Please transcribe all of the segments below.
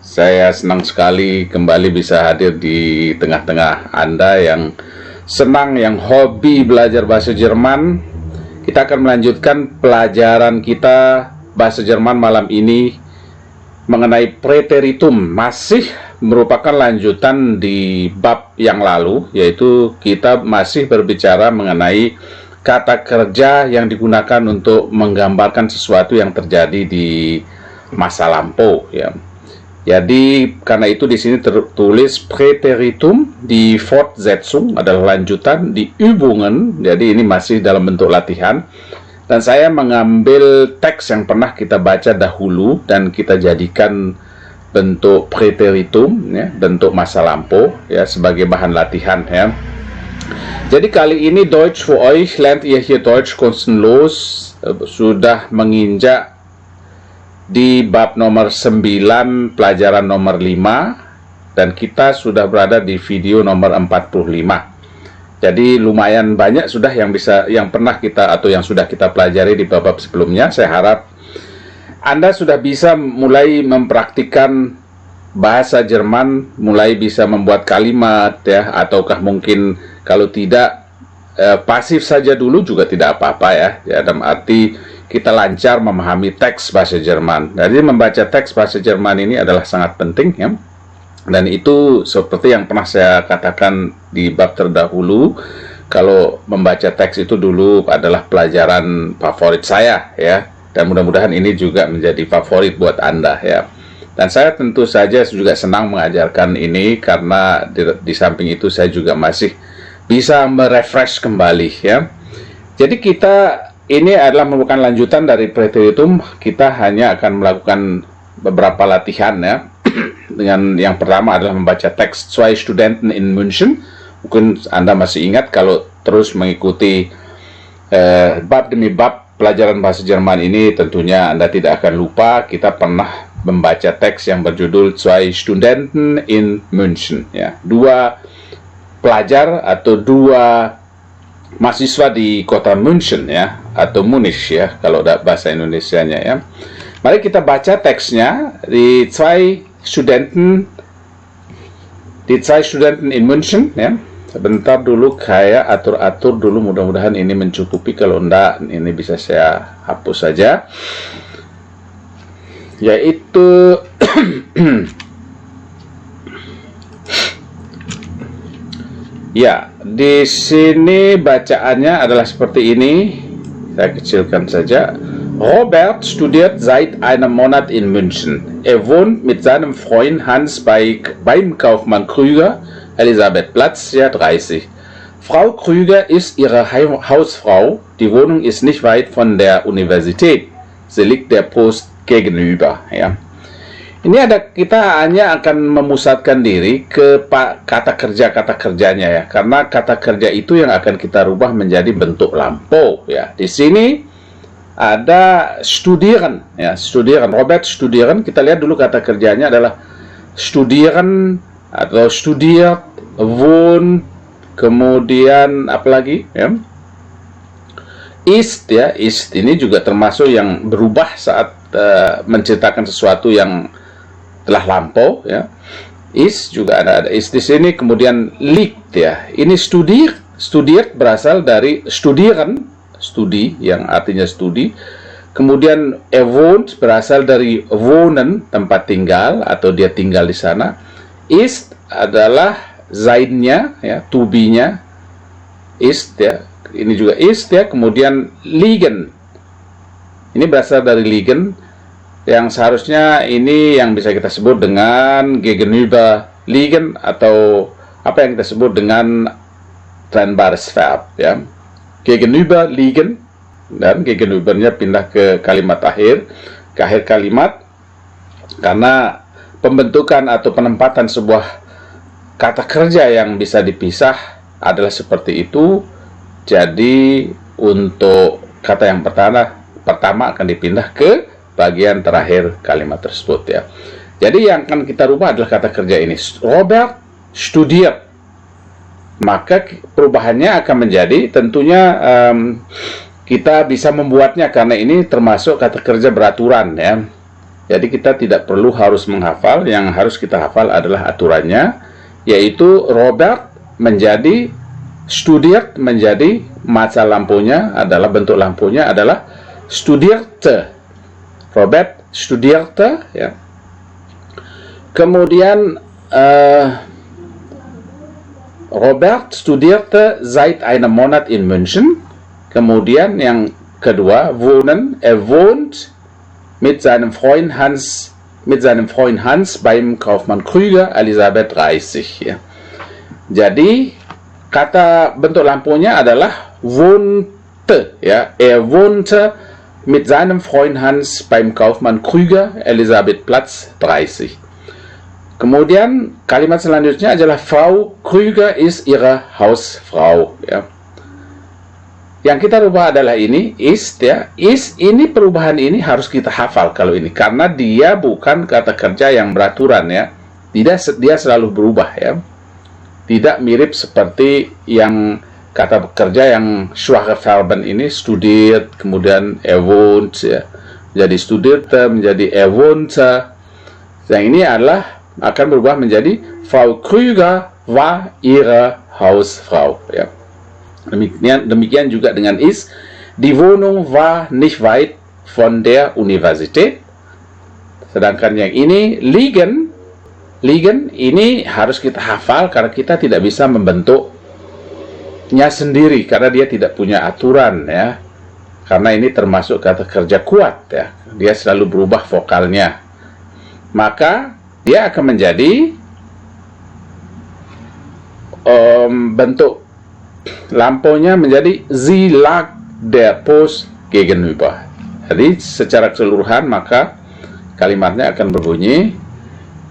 Saya senang sekali kembali bisa hadir di tengah-tengah Anda yang senang, yang hobi belajar bahasa Jerman. Kita akan melanjutkan pelajaran kita bahasa Jerman malam ini mengenai preteritum. Masih merupakan lanjutan di bab yang lalu, yaitu kita masih berbicara mengenai kata kerja yang digunakan untuk menggambarkan sesuatu yang terjadi di masa lampau, ya. Jadi karena itu di sini tertulis Präteritum, di Fortsetzung adalah lanjutan, di Übungen, jadi ini masih dalam bentuk latihan. Dan saya mengambil teks yang pernah kita baca dahulu dan kita jadikan bentuk Präteritum, ya, bentuk masa lampau, ya, sebagai bahan latihan, ya. Jadi kali ini Deutsch für euch, lernt ihr hier Deutsch kostenlos, sudah menginjak di bab nomor 9, pelajaran nomor 5, dan kita sudah berada di video nomor 45. Jadi lumayan banyak sudah yang pernah kita atau yang sudah kita pelajari di bab sebelumnya. Saya harap Anda sudah bisa mulai mempraktikkan bahasa Jerman, mulai bisa membuat kalimat, ya, ataukah mungkin kalau tidak pasif saja dulu juga tidak apa-apa, ya. Dalam arti kita lancar memahami teks bahasa Jerman. Jadi membaca teks bahasa Jerman ini adalah sangat penting, ya. Dan itu seperti yang pernah saya katakan di bab terdahulu, kalau membaca teks itu dulu adalah pelajaran favorit saya, ya. Dan mudah-mudahan ini juga menjadi favorit buat Anda, ya. Dan saya tentu saja juga senang mengajarkan ini karena di samping itu saya juga masih bisa merefresh kembali, ya. Jadi ini adalah merupakan lanjutan dari Präteritum. Kita hanya akan melakukan beberapa latihan, ya. Dengan yang pertama adalah membaca teks Zwei Studenten in München. Mungkin Anda masih ingat kalau terus mengikuti bab demi bab pelajaran bahasa Jerman ini, tentunya Anda tidak akan lupa kita pernah membaca teks yang berjudul Zwei Studenten in München, ya. Dua pelajar atau dua mahasiswa di kota München, ya, atau Munich, ya, kalau bahasa Indonesianya, ya. Mari kita baca teksnya di Zwei Studenten in München, ya. Sebentar dulu, kayak atur-atur dulu, mudah-mudahan ini mencukupi. Kalau enggak, ini bisa saya hapus saja. Yaitu ya, di sini bacaannya adalah seperti ini. Saya kecilkan saja. Robert studiert seit einem Monat in München. Er wohnt mit seinem Freund Hans beim Kaufmann Krüger, Elisabethplatz, ja 30. Frau Krüger ist ihre Hausfrau. Die Wohnung ist nicht weit von der Universität. Sie liegt der Post gegenüber, ya. Ini kita hanya akan memusatkan diri ke kata kerjanya, ya, karena kata kerja itu yang akan kita rubah menjadi bentuk lampau, ya. Di sini ada studieren, ya, studieren. Robert studieren. Kita lihat dulu kata kerjanya adalah studieren atau studiert, wohn, kemudian apa lagi, ya? Ist, ya, ist ini juga termasuk yang berubah saat menceritakan sesuatu yang telah lampau, ya. Ist juga ada ist di sini, kemudian liegt, ya. Ini studiert berasal dari studieren, studi yang artinya studi. Kemudian wohnt berasal dari wohnen, tempat tinggal atau dia tinggal di sana. Ist adalah seinnya, ya, to be-nya. Ist, ya. Ini juga ist, ya. Kemudian liegen. Ini berasal dari liegen, yang seharusnya ini yang bisa kita sebut dengan gegenüber liegen, atau apa yang kita sebut dengan trennbares Verb, ya. Gegenüber liegen, dan gegenübernya pindah ke kalimat akhir, ke akhir kalimat, karena pembentukan atau penempatan sebuah kata kerja yang bisa dipisah adalah seperti itu. Jadi untuk kata yang pertama akan dipindah ke bagian terakhir kalimat tersebut, ya. Jadi yang akan kita rubah adalah kata kerja ini. Robert studiert. Maka perubahannya akan menjadi tentunya kita bisa membuatnya karena ini termasuk kata kerja beraturan, ya. Jadi kita tidak perlu harus menghafal, yang harus kita hafal adalah aturannya, yaitu Robert menjadi studiert, menjadi masa lampunya adalah, bentuk lampunya adalah studierte. Robert studierte, ya. Kemudian Robert studierte seit einem Monat in München. Kemudian yang kedua, wohnen. Wohnt mit seinem Freund Hans beim Kaufmann Krüger, Elisabeth 30. Ya. Jadi kata bentuk lampunya adalah wohnte, ya. Wohnte mit seinem Freund Hans beim Kaufmann Krüger, Elisabethplatz 30. Kemudian kalimat selanjutnya adalah Frau Krüger ist ihre Hausfrau, ya. Yang kita rubah adalah ini, ist, ya. Ist, ini perubahan ini harus kita hafal kalau ini, karena dia bukan kata kerja yang beraturan, ya. Tidak, dia selalu berubah, ya. Tidak mirip seperti yang kata kerja yang schwache Verben ini, studiert, kemudian wohnt, ya. Jadi studierte menjadi wohnte. Yang ini adalah akan berubah menjadi Frau Krüger war ihre Hausfrau, ya. Demikian juga dengan ist. Die Wohnung war nicht weit von der Universität. Sedangkan yang ini liegen ini harus kita hafal karena kita tidak bisa membentuknya sendiri karena dia tidak punya aturan, ya. Karena ini termasuk kata kerja kuat, ya. Dia selalu berubah vokalnya. Maka dia akan menjadi bentuk lampunya menjadi Sie lag der Post gegenüber. Jadi secara keseluruhan maka kalimatnya akan berbunyi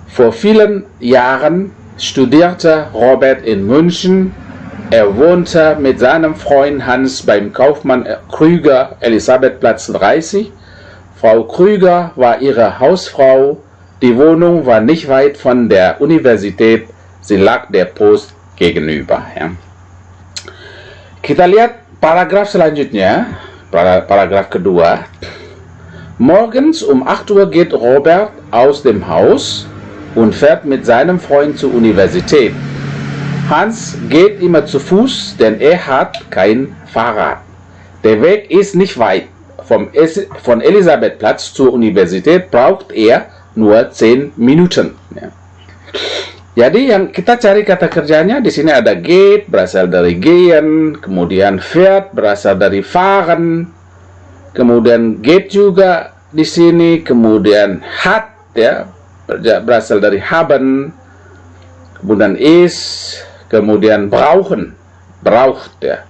Vor vielen Jahren studierte Robert in München. Wohnte mit seinem Freund Hans beim Kaufmann Krüger, Elisabethplatz 30. Frau Krüger war ihre Hausfrau. Die Wohnung war nicht weit von der Universität, sie lag der Post gegenüber. Ya. Kita lihat paragraf selanjutnya, paragraf kedua. Morgens um 8 Uhr geht Robert aus dem Haus und fährt mit seinem Freund zur Universität. Hans geht immer zu Fuß, denn er hat kein Fahrrad. Der Weg ist nicht weit. Von Elisabethplatz zur Universität braucht er nur 10 Minuten. Ya. Jadi yang kita cari kata kerjanya di sini ada geht berasal dari gehen, kemudian fährt berasal dari fahren, kemudian geht juga di sini, kemudian hat, ya, berasal dari haben, kemudian ist, kemudian brauchen, braucht, ya.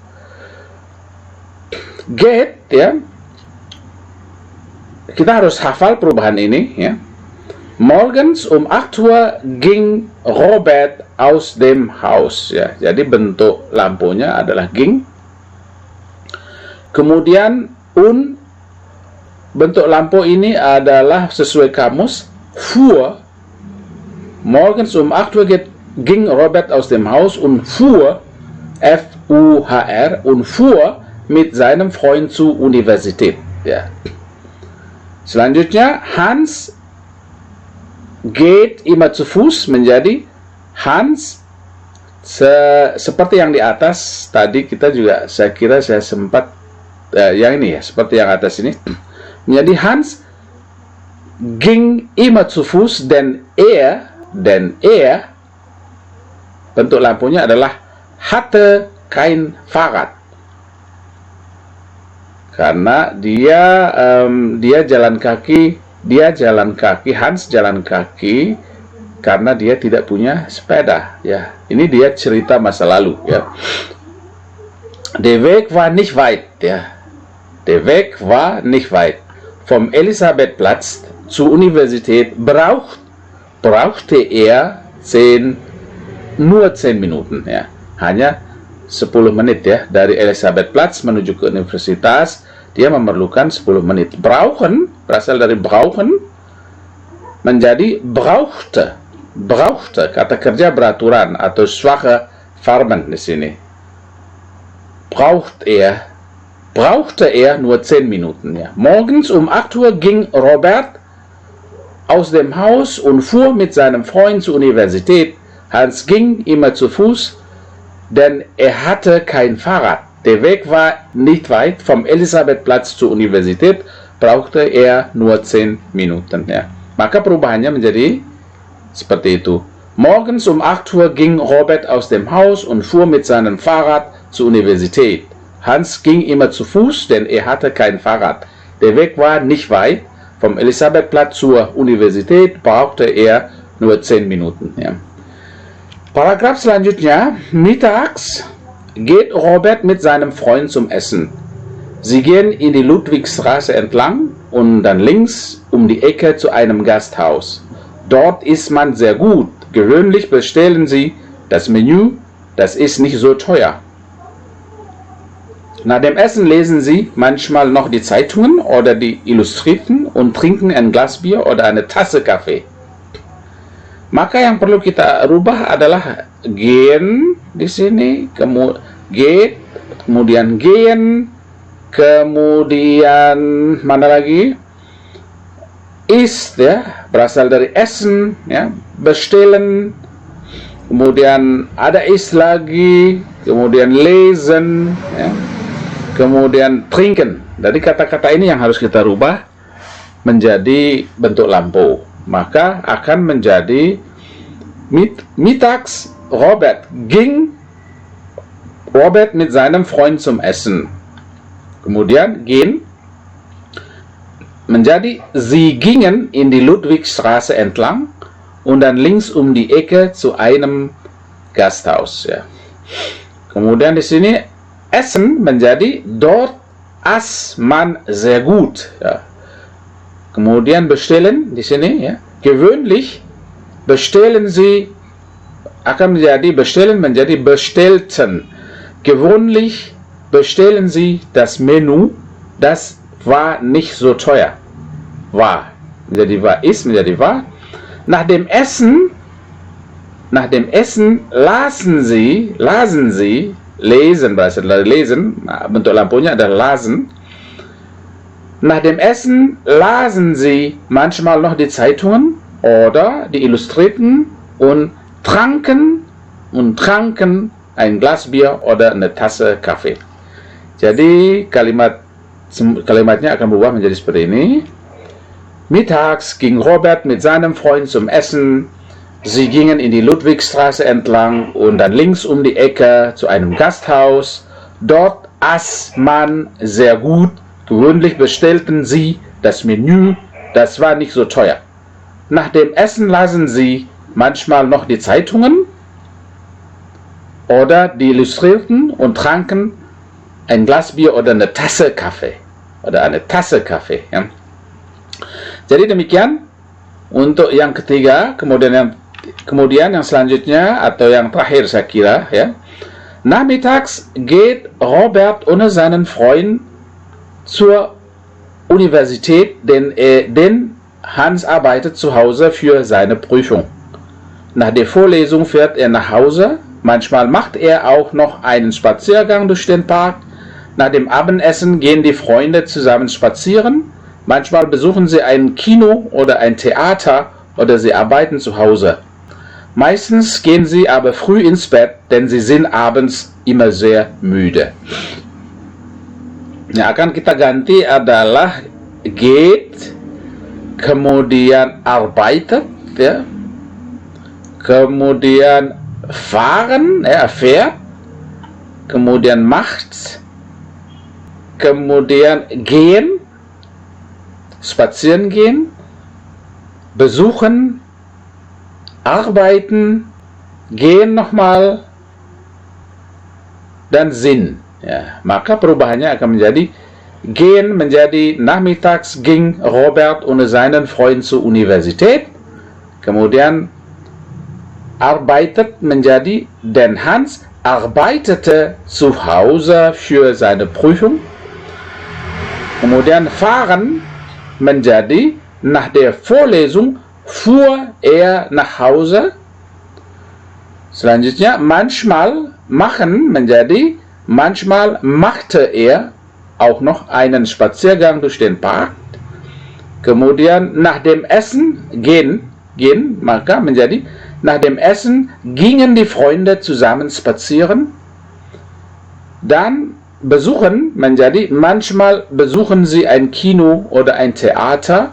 Geht, ya. Kita harus hafal perubahan ini, ya. Morgens um 8 Uhr ging Robert aus dem Haus, ya. Jadi bentuk lampunya adalah ging. Kemudian bentuk lampu ini adalah sesuai kamus fuhr. Morgens um 8 Uhr ging Robert aus dem Haus und fuhr F-U-H-R und fuhr mit seinem Freund zur Universität, ya. Selanjutnya Hans geht immer zu Fuß menjadi Hans seperti yang di atas tadi kita juga saya kira saya sempat yang ini ya seperti yang atas ini menjadi Hans ging immer zu Fuß dan er bentuk lampunya adalah hatte kein Fahrrad karena dia jalan kaki. Hans jalan kaki karena dia tidak punya sepeda, ya. Ini dia cerita masa lalu, ya. Der Weg war nicht weit, ya. Der Weg war nicht weit. Vom Elisabethplatz zur Universität brauchte er nur 10 Minuten, ya. Hanya 10 menit, ya. Dari Elisabethplatz menuju ke universitas dia memerlukan 10 menit. Brauchen berasal dari brauchen menjadi brauchte. Kata kerja beraturan atau schwache Verben di sini. Brauchte er nur 10 Minuten. Ja. Morgens um 8 Uhr ging Robert aus dem Haus und fuhr mit seinem Freund zur Universität. Hans ging immer zu Fuß, denn er hatte kein Fahrrad. Der Weg war nicht weit. Vom Elisabethplatz zur Universität brauchte er nur 10 Minuten. Ya. Maka perubahannya menjadi seperti itu. Morgens um 8 Uhr ging Robert aus dem Haus und fuhr mit seinem Fahrrad zur Universität. Hans ging immer zu Fuß, denn er hatte kein Fahrrad. Der Weg war nicht weit. Vom Elisabethplatz zur Universität brauchte er nur 10 Minuten. Ya. Paragraph selanjutnya, mittags geht Robert mit seinem Freund zum Essen. Sie gehen in die Ludwigstraße entlang und dann links um die Ecke zu einem Gasthaus. Dort isst man sehr gut. Gewöhnlich bestellen sie das Menü, das ist nicht so teuer. Nach dem Essen lesen sie manchmal noch die Zeitungen oder die Illustrierten und trinken ein Glas Bier oder eine Tasse Kaffee. Maka yang perlu kita rubah adalah gehen di sini, kemudian gehen, kemudian mana lagi? Ist, ya, berasal dari essen, ya, bestellen, kemudian ada ist lagi, kemudian lesen, ya, kemudian trinken. Dari kata-kata ini yang harus kita rubah menjadi bentuk lampu. Maka akan menjadi mittags Robert ging Robert mit seinem Freund zum Essen. Kemudian gehen menjadi sie gingen in die Ludwigstraße entlang und dann links um die Ecke zu einem Gasthaus. Ya. Kemudian di sini essen menjadi dort aß man sehr gut. Ya. Kemudian bestellen di sini, ya. Gewöhnlich bestellen sie akan menjadi bestellen menjadi bestellten. Gewöhnlich bestellen sie das Menü, das war nicht so teuer. War menjadi war, ist menjadi war. Nach dem Essen lasen sie, lesen, berasal dari lesen, bentuk lampunya adalah lasen. Nach dem Essen lasen sie manchmal noch die Zeitungen oder die Illustrierten und tranken ein Glas Bier oder eine Tasse Kaffee. Jadi kalimatnya akan berubah menjadi seperti ini. Mittags ging Robert mit seinem Freund zum Essen. Sie gingen in die Ludwigstraße entlang und dann links um die Ecke zu einem Gasthaus. Dort aß man sehr gut. Gewöhnlich bestellten sie das Menü, das war nicht so teuer. Nach dem Essen lasen sie manchmal noch die Zeitungen oder die Illustrierten und tranken ein Glas Bier oder eine Tasse Kaffee. Ya. Jadi demikian untuk yang ketiga, kemudian yang selanjutnya atau yang terakhir saya kira, ya. Nachmittags geht Robert ohne seinen Freund zur Universität, denn Hans arbeitet zu Hause für seine Prüfung. Nach der Vorlesung fährt er nach Hause. Manchmal macht er auch noch einen Spaziergang durch den Park. Nach dem Abendessen gehen die Freunde zusammen spazieren. Manchmal besuchen sie ein Kino oder ein Theater oder sie arbeiten zu Hause. Meistens gehen sie aber früh ins Bett, denn sie sind abends immer sehr müde. Yang akan kita ganti adalah geht, kemudian arbeitet, ya, kemudian fahren, fährt, kemudian macht, kemudian gehen, spazieren gehen, besuchen, arbeiten, gehen nochmal, dan Sinn. Ya, maka perubahannya akan menjadi gehen menjadi nachmittags ging Robert ohne seinen Freund zur Universität. Kemudian arbeitet menjadi denn Hans arbeitete zu Hause für seine Prüfung. Kemudian fahren menjadi nach der Vorlesung fuhr er nach Hause. Selanjutnya manchmal machen menjadi manchmal machte er auch noch einen Spaziergang durch den Park. Kemudian nach dem Essen gehen, maka menjadi nach dem Essen gingen die Freunde zusammen spazieren. Dan besuchen menjadi manchmal besuchen sie ein Kino oder ein Theater.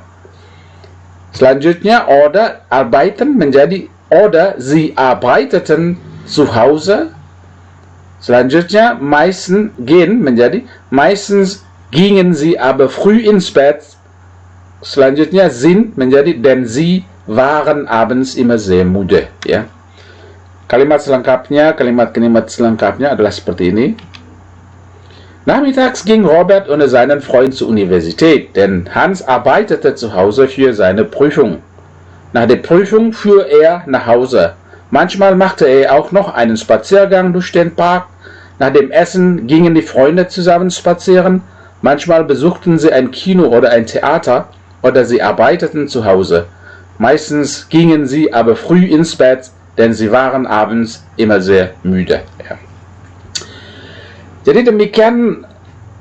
Selanjutnya oder arbeiten menjadi oder sie arbeiteten zu Hause. Selanjutnya meistens gehen menjadi meistens gingen sie aber früh ins Bett. Selanjutnya sind menjadi denn sie waren abends immer sehr müde, ya. Kalimat kalimat selengkapnya adalah seperti ini. Nachmittags ging Robert ohne seinen Freund zur Universität, denn Hans arbeitete zu Hause für seine Prüfung. Nach der Prüfung fuhr er nach Hause. Manchmal machte er auch noch einen Spaziergang durch den Park. Nach dem Essen gingen die Freunde zusammen spazieren. Manchmal besuchten sie ein Kino oder ein Theater oder sie arbeiteten zu Hause. Meistens gingen sie aber früh ins Bett, denn sie waren abends immer sehr müde. Ya. Jadi demikian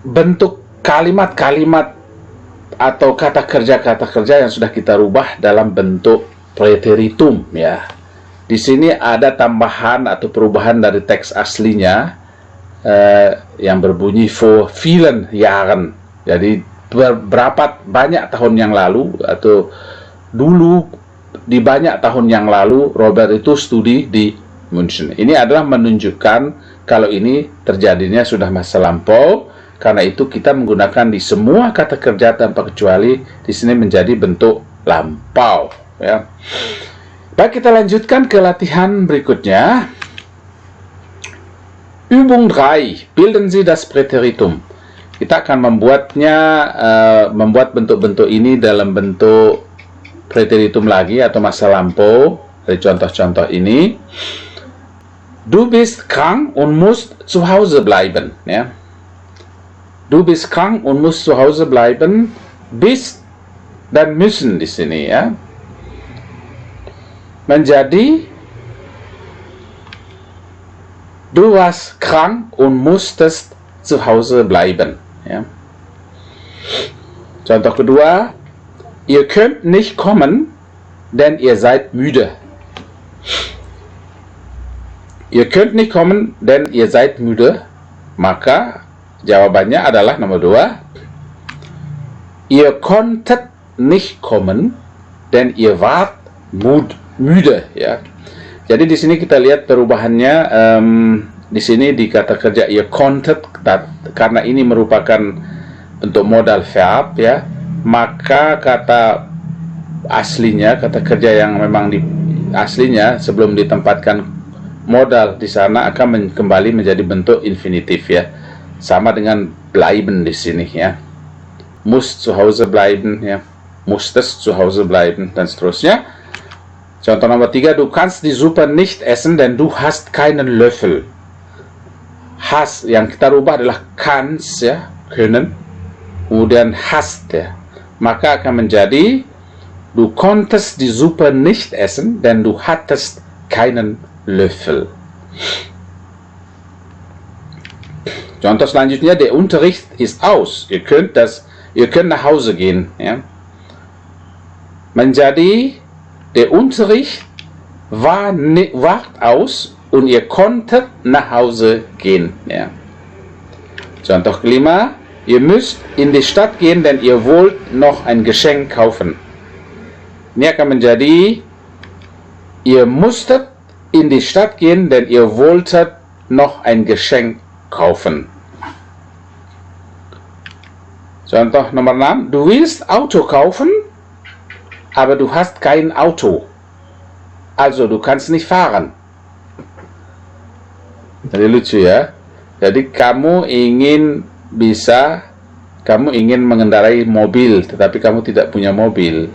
bentuk kalimat-kalimat atau kata kerja yang sudah kita rubah dalam bentuk preteritum, ya. Di sini ada tambahan atau perubahan dari teks aslinya yang berbunyi vor vielen Jahren. Jadi banyak tahun yang lalu atau dulu di banyak tahun yang lalu Robert itu studi di München. Ini adalah menunjukkan kalau ini terjadinya sudah masa lampau. Karena itu kita menggunakan di semua kata kerja tanpa kecuali di sini menjadi bentuk lampau. Ya. Baik, kita lanjutkan ke latihan berikutnya. Übung 3. Bilden Sie das Präteritum. Kita akan membuat bentuk-bentuk ini dalam bentuk Präteritum lagi atau masa lampau dari contoh-contoh ini. Du bist krank und musst zu Hause bleiben. Ya. Du bist krank und musst zu Hause bleiben. Bist dan müssen di sini, ya. Menjadi du warst krank und musstest zu Hause bleiben. Ya. Contoh kedua, ihr könnt nicht kommen, denn ihr seid müde. Ihr könnt nicht kommen, denn ihr seid müde. Maka jawabannya adalah nomor 2. Ihr konntet nicht kommen, denn ihr wart müde. Ya. Jadi di sini kita lihat perubahannya. Di sini di kata kerja ihr konntet, karena ini merupakan bentuk modal verb, ya. Maka kata aslinya, kata kerja yang memang aslinya sebelum ditempatkan modal di sana akan kembali menjadi bentuk infinitif, ya. Sama dengan bleiben di sini, ya. Muss zu Hause bleiben, ya. Musstest zu Hause bleiben dan seterusnya. Contoh nomor 3, du kannst die Suppe nicht essen, denn du hast keinen Löffel. Has yang kita rubah adalah kannst, ya, können. Kemudian hast, ya. Maka akan menjadi du konntest die Suppe nicht essen, denn du hattest keinen Löffel. Contoh selanjutnya, der Unterricht ist aus. Ihr könnt nach Hause gehen, ya. Menjadi der Unterricht war aus und ihr konntet nach Hause gehen, ya. Contoh kelima, ihr müsst in die Stadt gehen, denn ihr wollt noch ein Geschenk kaufen. Ini akan menjadi ihr musstet in die Stadt gehen, denn ihr wolltet noch ein Geschenk kaufen. Contoh nomor 6, du willst Auto kaufen, aber du hast kein Auto. Also du kannst nicht fahren. Jadi lucu, ya. Jadi kamu ingin mengendarai mobil, tetapi kamu tidak punya mobil.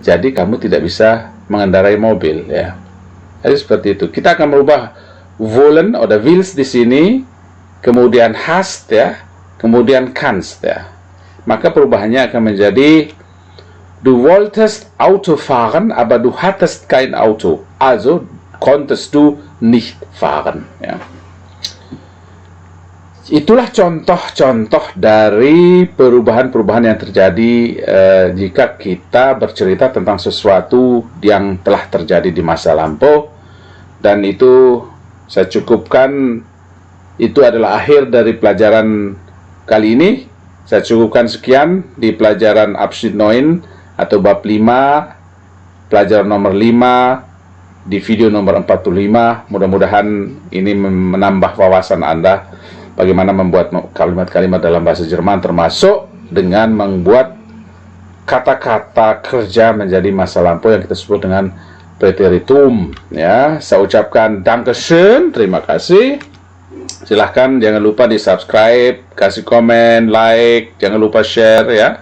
Jadi kamu tidak bisa mengendarai mobil, ya. Jadi seperti itu. Kita akan merubah wollen oder willst di sini, kemudian hast, ya, kemudian kannst, ya. Maka perubahannya akan menjadi du wolltest Auto fahren, aber du hattest kein Auto. Also konntest du nicht fahren, ya. itulah contoh-contoh dari perubahan-perubahan yang terjadi jika kita bercerita tentang sesuatu yang telah terjadi di masa lampau. Dan itu saya cukupkan, itu adalah akhir dari pelajaran kali ini. Saya cukupkan sekian di pelajaran Abschnitt 9 atau bab 5, pelajaran nomor 5 di video nomor 45. Mudah-mudahan ini menambah wawasan Anda bagaimana membuat kalimat-kalimat dalam bahasa Jerman, termasuk dengan membuat kata-kata kerja menjadi masa lampau yang kita sebut dengan Präteritum. Ya, saya ucapkan Dankeschön, terima kasih. Silahkan, jangan lupa di subscribe, kasih komen, like, jangan lupa share ya.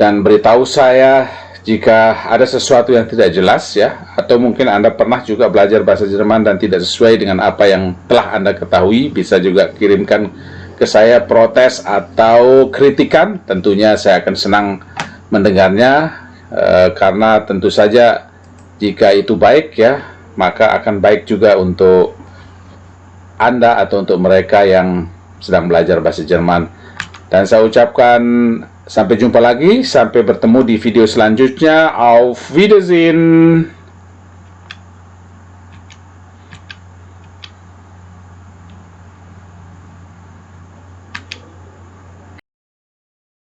Dan beritahu saya jika ada sesuatu yang tidak jelas ya, atau mungkin Anda pernah juga belajar bahasa Jerman dan tidak sesuai dengan apa yang telah Anda ketahui, bisa juga kirimkan ke saya protes atau kritikan. Tentunya saya akan senang mendengarnya, karena tentu saja jika itu baik ya, maka akan baik juga untuk Anda atau untuk mereka yang sedang belajar bahasa Jerman. Dan saya ucapkan sampai jumpa lagi, sampai bertemu di video selanjutnya. Auf Wiedersehen.